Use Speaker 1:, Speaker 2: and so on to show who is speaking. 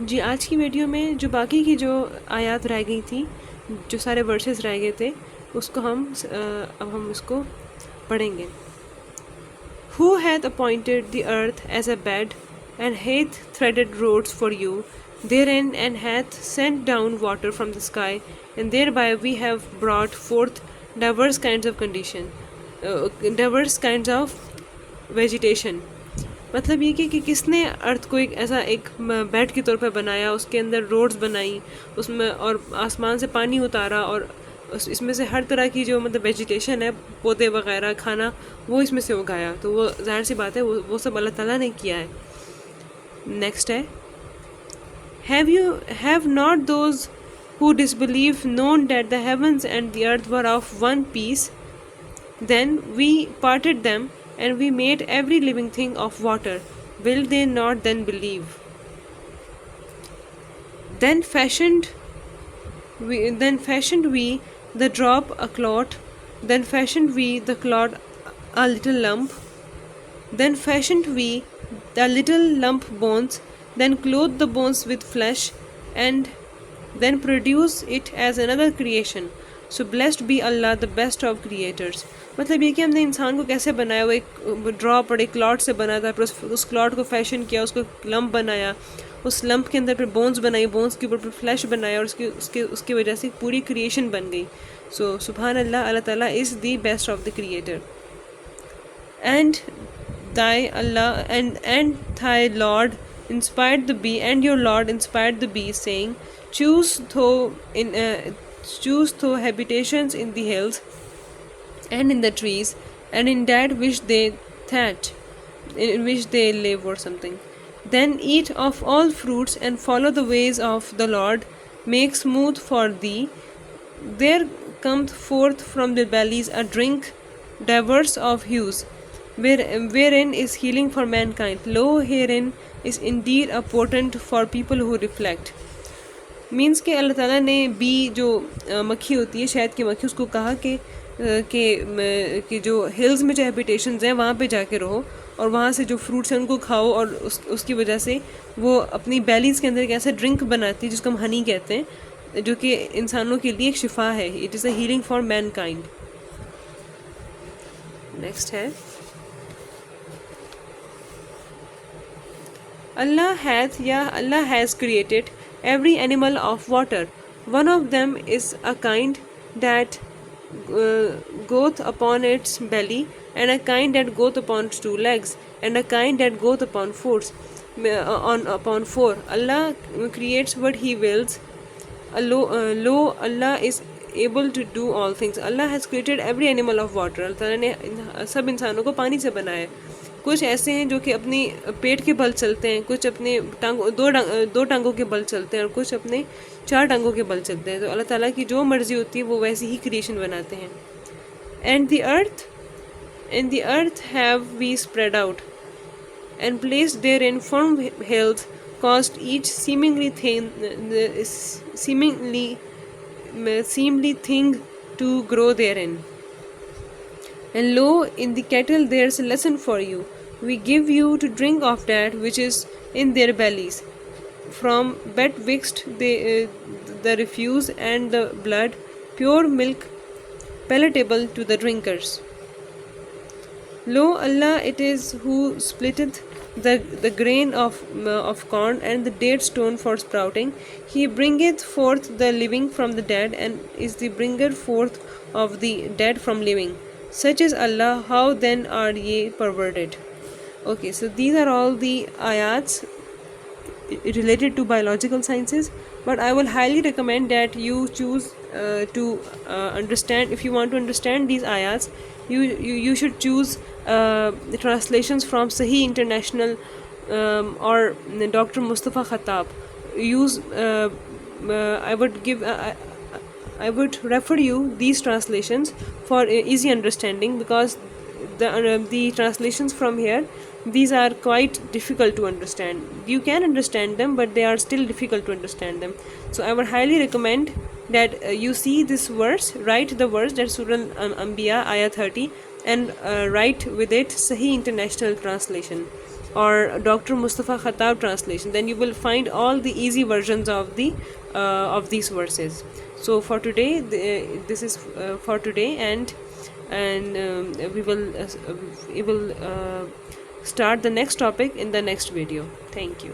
Speaker 1: जी, आज की वीडियो में जो बाकी की जो आयत रह गई थी, जो सारे वर्सेस रह गए थे, उसको अब हम उसको पढ़ेंगे. Who hath appointed the earth as a bed, and hath threaded roads for you therein, and hath sent down water from the sky, and thereby we have brought forth diverse kinds of diverse kinds of vegetation. मतलब ये कि किसने अर्थ को एक ऐसा एक bed के तौर पे बनाया, उसके अंदर रोड्स बनाई, उसमें और आसमान से पानी उतारा, और इसमें से हर तरह की जो मतलब वेजिटेशन है, पौधे वगैरह खाना, वो इसमें से उगाया. तो वो जाहिर सी बात है, वो सब अल्लाह ताला ने किया है. नेक्स्ट है, have not those who disbelieve known that the heavens and the earth were of one piece? Then we parted them, and we made every living thing of water. Will they not then believe? Then fashioned we the drop a clot, then fashioned we the clot a little lump, then fashioned we the little lump bones, then clothed the bones with flesh, and then produce it as another creation. So blessed be Allah, the best of creators. मतलब ये कि हमने इंसान को कैसे बनाया, वो एक ड्रॉप और एक क्लॉट से बना था, फिर उस क्लॉट को फैशन किया, उसको लंप बनाया, उस लंप के अंदर फिर बोन्स बनाई, बोन्स के ऊपर फिर फ्लैश बनाया, और उसकी वजह से पूरी क्रिएशन बन गई. सो सुभान अल्लाह, अल्लाह ताला is the best of the creator. And thy Allah and thy Lord inspired the bee, and your Lord inspired the bee, saying, choose thou habitations in the hills and in the trees, and in that which they thatch, in which they live, or something. Then eat of all fruits, and follow the ways of the Lord, make smooth for thee. There cometh forth from their bellies a drink diverse of hues, wherein is healing for mankind. Lo, herein is indeed a portent for people who reflect. Means कि अल्लाह ताला ने B जो मक्खी होती है, शहद की मक्खी, उसको कहा कि जो हिल्स में जो हैबिटेशंस हैं वहाँ पे जाके रहो, और वहाँ से जो फ्रूट्स हैं उनको खाओ, और उसकी वजह से वो अपनी बैलीज़ के अंदर एक ऐसा ड्रिंक बनाती है जिसको हम हनी कहते हैं, जो कि इंसानों के लिए एक शिफा है. It is a healing for Mankind. Next है, Allah has created every animal of water. One of them is a kind that goeth upon its belly, and a kind that goeth upon its two legs, and a kind that goeth upon upon four. Allah creates what He wills. Lo, Allah is able to do all things. Allah has created every animal of water. अल्लाह ताला ने सब इंसानों को पानी से बनाया. कुछ ऐसे हैं जो कि अपनी पेट के बल चलते हैं, कुछ अपने दो टांगों के बल चलते हैं, और कुछ अपने 4 टांगों के बल चलते हैं. तो अल्लाह ताला की जो मर्ज़ी होती है वो वैसी ही क्रिएशन बनाते हैं. And the earth have we spread out, and placed therein firm hills, caused each seemingly thing to grow therein. And lo, in the cattle there's a lesson for you. We give you to drink of that which is in their bellies, from betwixt the refuse and the blood, pure milk palatable to the drinkers. Lo, Allah it is who splitteth the grain of corn and the date stone for sprouting. He bringeth forth the living from the dead, and is the bringer forth of the dead from living. Such is Allah. How then are ye perverted? Okay, so these are all the ayats related to biological sciences, but I will highly recommend that you choose to understand. If you want to understand these ayats, you should choose the translations from Sahih International or Dr. Mustafa Khattab. I would refer you these translations for easy understanding, because the translations from here, these are quite difficult to understand. You can understand them, but they are still difficult to understand them. So I would highly recommend that you see this verse, write the verse, that's Surah Anbiya ayah 30, and write with it Sahih International Translation. or Dr. Mustafa Khattab translation, then you will find all the easy versions of these verses. So for today, this is for today, and we will start the next topic in the next video. Thank you.